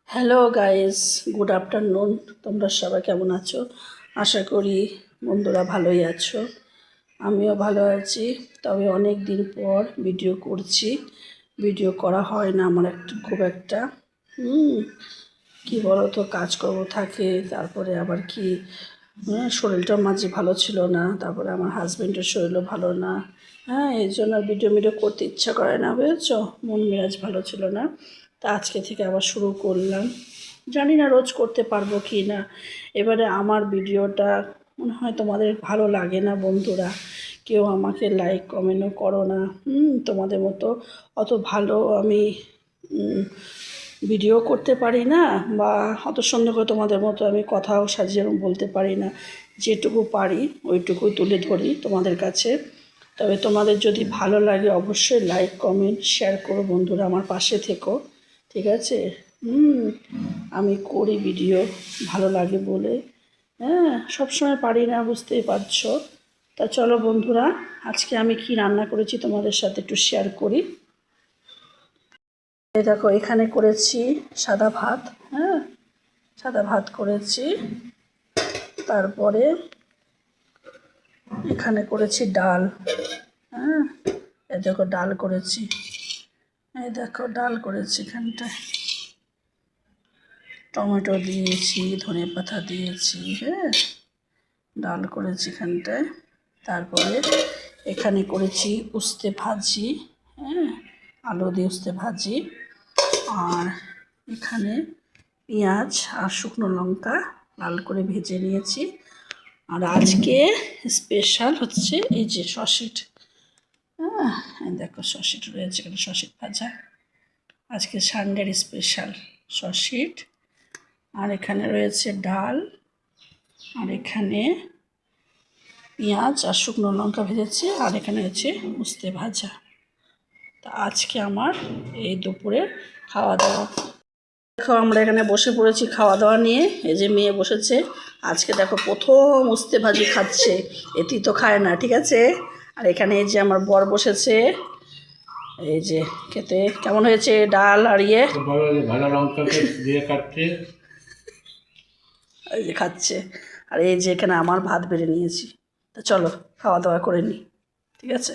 Hello guys, good afternoon. তোমরা সবাই কেমন আছো? আশা করি বন্ধুরা ভালোই আছো। আমিও ভালো আছি। তবে অনেক দিন পর ভিডিও করছি। ভিডিও করা হয় না আমার খুব একটা। কি বলো তো, কাজকর্ম থাকে, তারপরে আবার কি শরীরটা মাঝে ভালো ছিল না, তারপরে আমার হাজব্যান্ডের শরীরও ভালো না। এই জন্য আর ভিডিও করতে ইচ্ছা করে না, বুঝেছো? মন মেজাজ ভালো ছিল না। তা আজকে থেকে আবার শুরু করলাম। জানি না রোজ করতে পারবো কি না। এবারে আমার ভিডিওটা মনে হয় তোমাদের ভালো লাগে না বন্ধুরা। কেউ আমাকে লাইক কমেন্টও করো না। তোমাদের মতো অত ভালো আমি ভিডিও করতে পারি না, বা অত সুন্দর করে তোমাদের মতো আমি কথাও সাজিয়ে বলতে পারি না। যেটুকু পারি ওইটুকুই তুলে ধরি তোমাদের কাছে। তবে তোমাদের যদি ভালো লাগে অবশ্যই লাইক কমেন্ট শেয়ার করো বন্ধুরা, আমার পাশে থেকো, ঠিক আছে? আমি করি ভিডিও ভালো লাগে বলে। সবসময় পারি না, বুঝতেই পারছো। তা চলো বন্ধুরা, আজকে আমি কি রান্না করেছি তোমাদের সাথে একটু শেয়ার করি। এই দেখো, এখানে করেছি সাদা ভাত। সাদা ভাত করেছি। তারপরে এখানে করেছি ডাল। এই দেখো ডাল করেছি। এই দেখো ডাল করেছি, এখানটায় টমেটো দিয়েছি, ধনেপাতা দিয়েছি। ডাল করেছি এখানটায়। তারপরে এখানে করেছি উস্তে ভাজি। আলু দিয়ে উস্তে ভাজি। আর এখানে পেঁয়াজ আর শুকনো লঙ্কা লাল করে ভেজে নিয়েছি। আর আজকে স্পেশাল হচ্ছে এই যে সসেট। দেখো সসেট রয়েছে এখানে, সসেট ভাজা। আজকে সানডের স্পেশাল সসেট। আর এখানে রয়েছে ডাল। আর এখানে পেঁয়াজ আর শুকনো লঙ্কা ভেজেছি। আর এখানে হচ্ছে উস্তে ভাজা। তা আজকে আমার এই দুপুরে খাওয়া দাওয়া। দেখো আমরা এখানে বসে পড়েছি খাওয়া দাওয়া নিয়ে। এই যে মেয়ে বসেছে, আজকে দেখো প্রথম উস্তে ভাজি খাচ্ছে। এটি তো খায় না, ঠিক আছে? আর এখানে এই যে আমার বর বসেছে। এই যে খেতে কেমন হয়েছে ডাল আর ভালো লঙ্কা দিয়ে কাটছে, এই যে খাচ্ছে। আর এই যে এখানে আমার ভাত বেড়ে নিয়েছি। তা চলো খাওয়া দাওয়া করে নিই, ঠিক আছে?